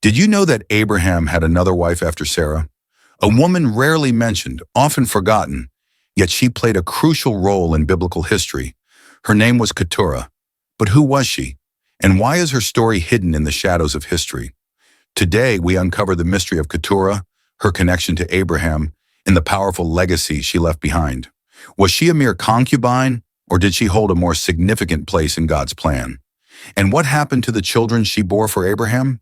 Did you know that Abraham had another wife after Sarah? A woman rarely mentioned, often forgotten, yet she played a crucial role in biblical history. Her name was Keturah. But who was she? And why is her story hidden in the shadows of history? Today, we uncover the mystery of Keturah, her connection to Abraham, and the powerful legacy she left behind. Was she a mere concubine, or did she hold a more significant place in God's plan? And what happened to the children she bore for Abraham?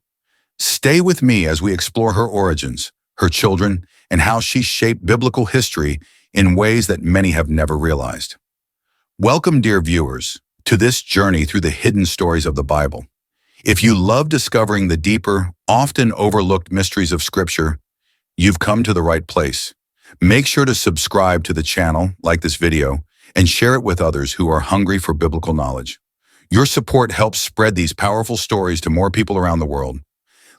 Stay with me as we explore her origins, her children, and how she shaped biblical history in ways that many have never realized. Welcome, dear viewers, to this journey through the hidden stories of the Bible. If you love discovering the deeper, often overlooked mysteries of Scripture, you've come to the right place. Make sure to subscribe to the channel, like this video, and share it with others who are hungry for biblical knowledge. Your support helps spread these powerful stories to more people around the world.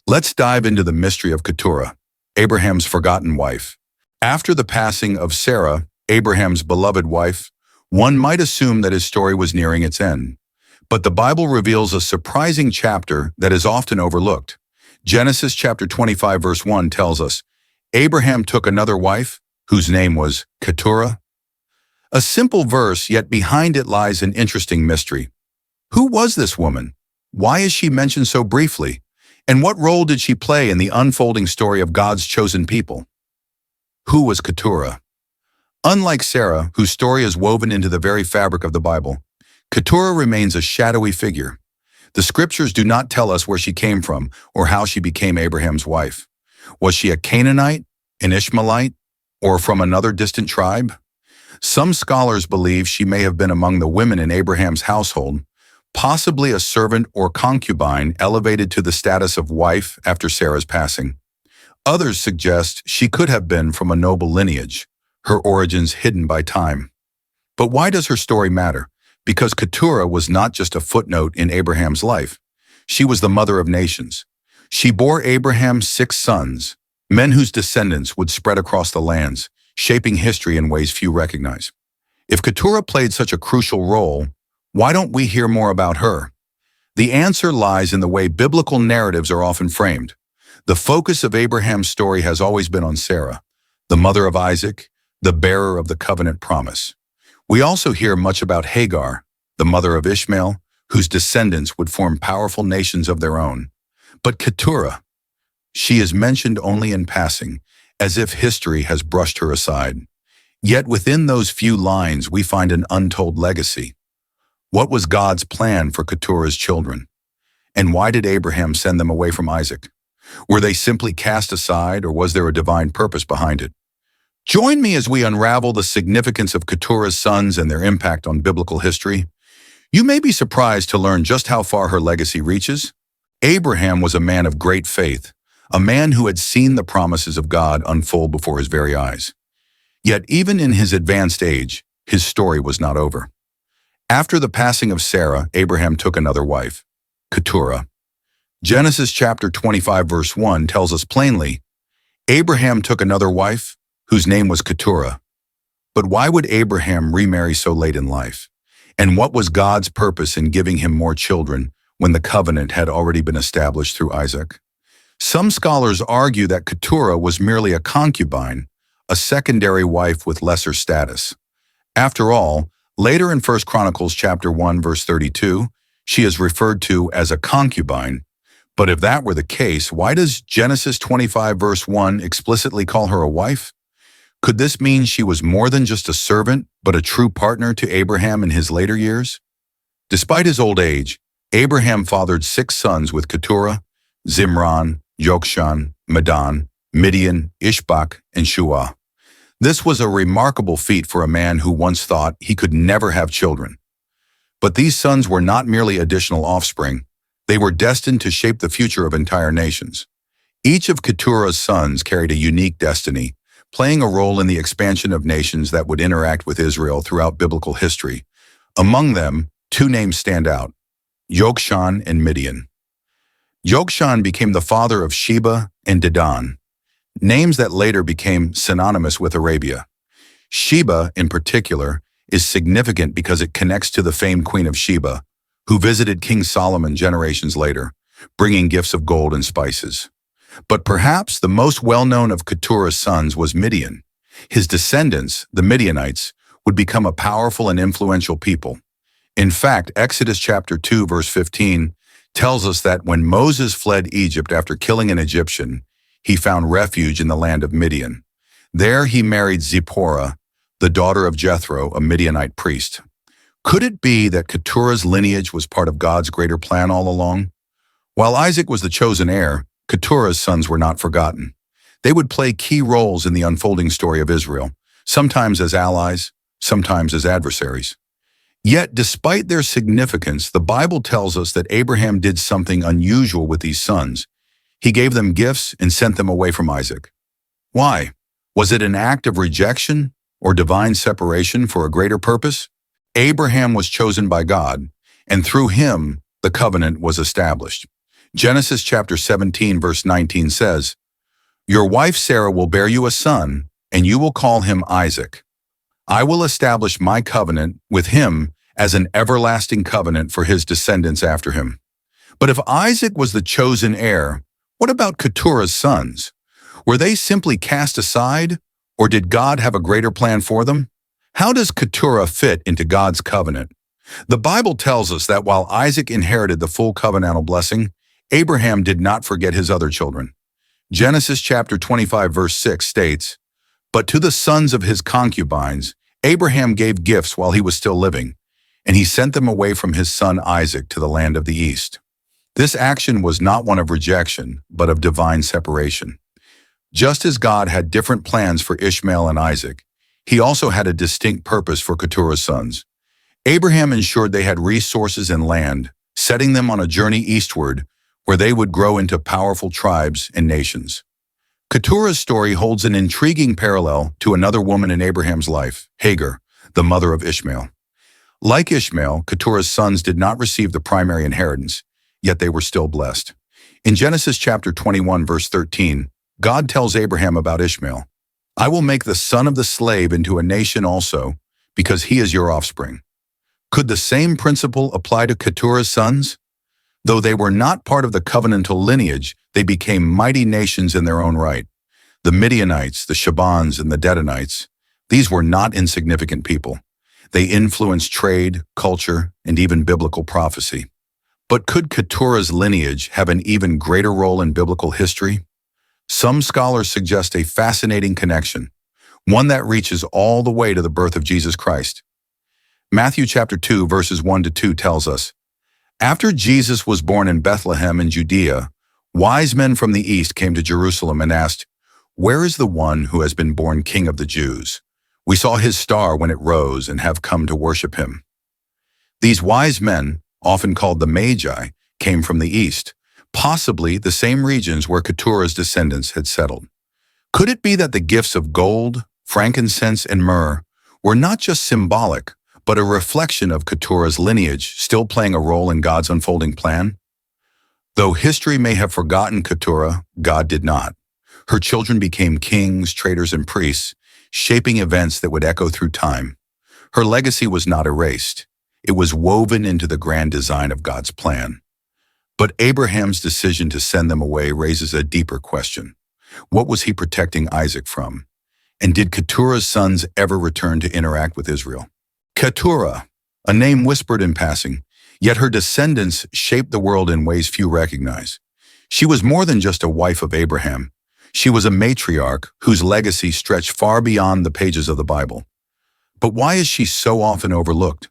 Let's dive into the mystery of Keturah, Abraham's forgotten wife. After the passing of Sarah, Abraham's beloved wife, one might assume that his story was nearing its end. But the Bible reveals a surprising chapter that is often overlooked. Genesis chapter 25 verse 1 tells us, Abraham took another wife, whose name was Keturah. A simple verse, yet behind it lies an interesting mystery. Who was this woman? Why is she mentioned so briefly? And what role did she play in the unfolding story of God's chosen people? Who was Keturah? Unlike Sarah, whose story is woven into the very fabric of the Bible, Keturah remains a shadowy figure. The scriptures do not tell us where she came from or how she became Abraham's wife. Was she a Canaanite, an Ishmaelite, or from another distant tribe? Some scholars believe she may have been among the women in Abraham's household, possibly a servant or concubine elevated to the status of wife after Sarah's passing. Others suggest she could have been from a noble lineage, her origins hidden by time. But why does her story matter? Because Keturah was not just a footnote in Abraham's life. She was the mother of nations. She bore Abraham 6 sons, men whose descendants would spread across the lands, shaping history in ways few recognize. If Keturah played such a crucial role, why don't we hear more about her? The answer lies in the way biblical narratives are often framed. The focus of Abraham's story has always been on Sarah, the mother of Isaac, the bearer of the covenant promise. We also hear much about Hagar, the mother of Ishmael, whose descendants would form powerful nations of their own. But Keturah, she is mentioned only in passing, as if history has brushed her aside. Yet within those few lines we find an untold legacy. What was God's plan for Keturah's children? And why did Abraham send them away from Isaac? Were they simply cast aside, or was there a divine purpose behind it? Join me as we unravel the significance of Keturah's sons and their impact on biblical history. You may be surprised to learn just how far her legacy reaches. Abraham was a man of great faith, a man who had seen the promises of God unfold before his very eyes. Yet even in his advanced age, his story was not over. After the passing of Sarah, Abraham took another wife, Keturah. Genesis chapter 25 verse 1 tells us plainly, Abraham took another wife, whose name was Keturah. But why would Abraham remarry so late in life? And what was God's purpose in giving him more children when the covenant had already been established through Isaac? Some scholars argue that Keturah was merely a concubine, a secondary wife with lesser status. After all, later in 1 Chronicles chapter 1 verse 32, she is referred to as a concubine. But if that were the case, why does Genesis 25 verse 1 explicitly call her a wife? Could this mean she was more than just a servant, but a true partner to Abraham in his later years? Despite his old age, Abraham fathered 6 sons with Keturah: Zimran, Jokshan, Medan, Midian, Ishbak, and Shua. This was a remarkable feat for a man who once thought he could never have children. But these sons were not merely additional offspring. They were destined to shape the future of entire nations. Each of Keturah's sons carried a unique destiny, playing a role in the expansion of nations that would interact with Israel throughout biblical history. Among them, 2 names stand out: Jokshan and Midian. Jokshan became the father of Sheba and Dedan, names that later became synonymous with Arabia. Sheba, in particular, is significant because it connects to the famed Queen of Sheba, who visited King Solomon generations later. bringing gifts of gold and spices. But perhaps the most well-known of Keturah's sons was Midian. His descendants, the Midianites, would become a powerful and influential people. In fact, Exodus chapter 2, verse 15, tells us that when Moses fled Egypt after killing an Egyptian, he found refuge in the land of Midian. There he married Zipporah, the daughter of Jethro, a Midianite priest. Could it be that Keturah's lineage was part of God's greater plan all along? While Isaac was the chosen heir, Keturah's sons were not forgotten. They would play key roles in the unfolding story of Israel, sometimes as allies, sometimes as adversaries. Yet, despite their significance, the Bible tells us that Abraham did something unusual with these sons. He gave them gifts and sent them away from Isaac. Why? Was it an act of rejection or divine separation for a greater purpose? Abraham was chosen by God, and through him, the covenant was established. Genesis chapter 17, verse 19 says, "Your wife Sarah will bear you a son, and you will call him Isaac. I will establish my covenant with him as an everlasting covenant for his descendants after him." But if Isaac was the chosen heir, what about Keturah's sons? Were they simply cast aside, or did God have a greater plan for them? How does Keturah fit into God's covenant? The Bible tells us that while Isaac inherited the full covenantal blessing, Abraham did not forget his other children. Genesis chapter 25 verse 6 states, "But to the sons of his concubines, Abraham gave gifts while he was still living, and he sent them away from his son Isaac to the land of the east." This action was not one of rejection, but of divine separation. Just as God had different plans for Ishmael and Isaac, he also had a distinct purpose for Keturah's sons. Abraham ensured they had resources and land, setting them on a journey eastward where they would grow into powerful tribes and nations. Keturah's story holds an intriguing parallel to another woman in Abraham's life, Hagar, the mother of Ishmael. Like Ishmael, Keturah's sons did not receive the primary inheritance, yet they were still blessed. In Genesis chapter 21, verse 13, God tells Abraham about Ishmael, "I will make the son of the slave into a nation also, because he is your offspring." Could the same principle apply to Keturah's sons? Though they were not part of the covenantal lineage, they became mighty nations in their own right. The Midianites, the Shebans, and the Dedanites, these were not insignificant people. They influenced trade, culture, and even biblical prophecy. But could Keturah's lineage have an even greater role in biblical history? Some scholars suggest a fascinating connection, one that reaches all the way to the birth of Jesus Christ. Matthew chapter 2, verses 1 to 2 tells us, "After Jesus was born in Bethlehem in Judea, wise men from the east came to Jerusalem and asked, 'Where is the one who has been born King of the Jews? We saw his star when it rose and have come to worship him.'" These wise men, often called the Magi, came from the east, possibly the same regions where Keturah's descendants had settled. Could it be that the gifts of gold, frankincense, and myrrh were not just symbolic, but a reflection of Keturah's lineage still playing a role in God's unfolding plan? Though history may have forgotten Keturah, God did not. Her children became kings, traders, and priests, shaping events that would echo through time. Her legacy was not erased. It was woven into the grand design of God's plan. But Abraham's decision to send them away raises a deeper question. What was he protecting Isaac from? And did Keturah's sons ever return to interact with Israel? Keturah, a name whispered in passing, yet her descendants shaped the world in ways few recognize. She was more than just a wife of Abraham. She was a matriarch whose legacy stretched far beyond the pages of the Bible. But why is she so often overlooked?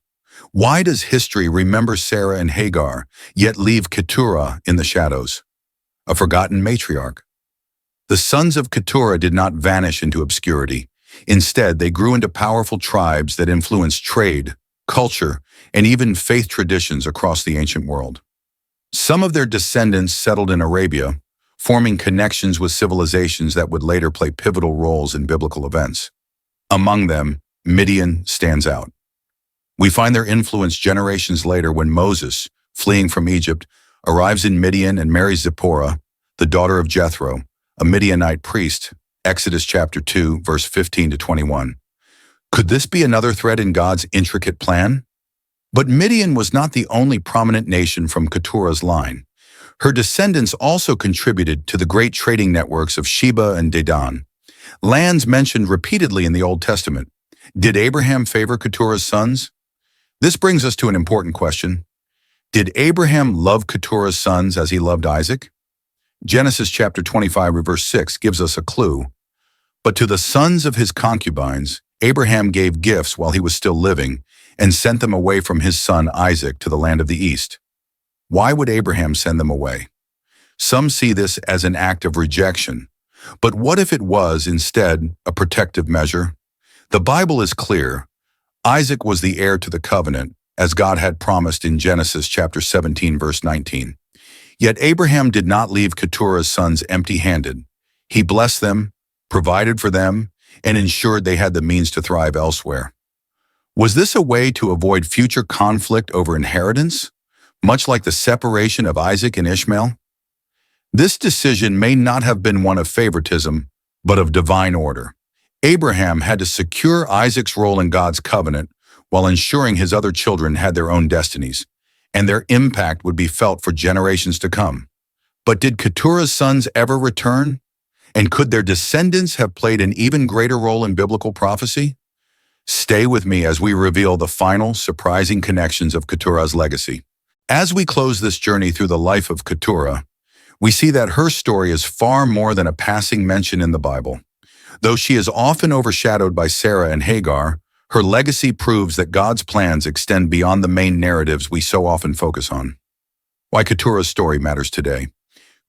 Why does history remember Sarah and Hagar, yet leave Keturah in the shadows? A forgotten matriarch. The sons of Keturah did not vanish into obscurity. Instead, they grew into powerful tribes that influenced trade, culture, and even faith traditions across the ancient world. Some of their descendants settled in Arabia, forming connections with civilizations that would later play pivotal roles in biblical events. Among them, Midian stands out. We find their influence generations later when Moses, fleeing from Egypt, arrives in Midian and marries Zipporah, the daughter of Jethro, a Midianite priest, Exodus chapter 2, verse 15 to 21. Could this be another thread in God's intricate plan? But Midian was not the only prominent nation from Keturah's line. Her descendants also contributed to the great trading networks of Sheba and Dedan, lands mentioned repeatedly in the Old Testament. Did Abraham favor Keturah's sons? This brings us to an important question. Did Abraham love Keturah's sons as he loved Isaac? Genesis chapter 25, verse 6 gives us a clue. But to the sons of his concubines, Abraham gave gifts while he was still living and sent them away from his son Isaac to the land of the east. Why would Abraham send them away? Some see this as an act of rejection. But what if it was, instead, a protective measure? The Bible is clear. Isaac was the heir to the covenant, as God had promised in Genesis chapter 17, verse 19. Yet Abraham did not leave Keturah's sons empty-handed. He blessed them, provided for them, and ensured they had the means to thrive elsewhere. Was this a way to avoid future conflict over inheritance, much like the separation of Isaac and Ishmael? This decision may not have been one of favoritism, but of divine order. Abraham had to secure Isaac's role in God's covenant while ensuring his other children had their own destinies, and their impact would be felt for generations to come. But did Keturah's sons ever return? And could their descendants have played an even greater role in biblical prophecy? Stay with me as we reveal the final, surprising connections of Keturah's legacy. As we close this journey through the life of Keturah, we see that her story is far more than a passing mention in the Bible. Though she is often overshadowed by Sarah and Hagar, her legacy proves that God's plans extend beyond the main narratives we so often focus on. Why Keturah's story matters today.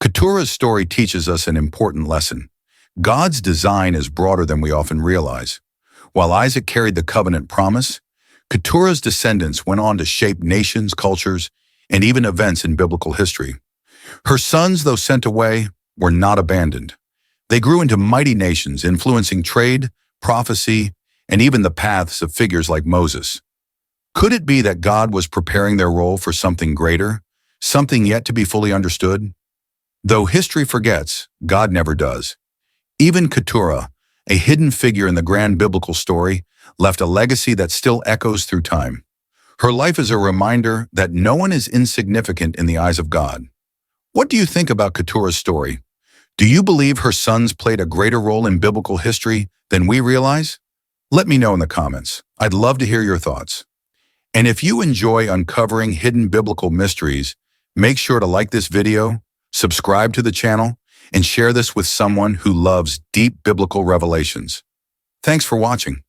Keturah's story teaches us an important lesson. God's design is broader than we often realize. While Isaac carried the covenant promise, Keturah's descendants went on to shape nations, cultures, and even events in biblical history. Her sons, though sent away, were not abandoned. They grew into mighty nations, influencing trade, prophecy, and even the paths of figures like Moses. Could it be that God was preparing their role for something greater, something yet to be fully understood? Though history forgets, God never does. Even Keturah, a hidden figure in the grand biblical story, left a legacy that still echoes through time. Her life is a reminder that no one is insignificant in the eyes of God. What do you think about Keturah's story? Do you believe her sons played a greater role in biblical history than we realize? Let me know in the comments. I'd love to hear your thoughts. And if you enjoy uncovering hidden biblical mysteries, make sure to like this video, subscribe to the channel, and share this with someone who loves deep biblical revelations. Thanks for watching.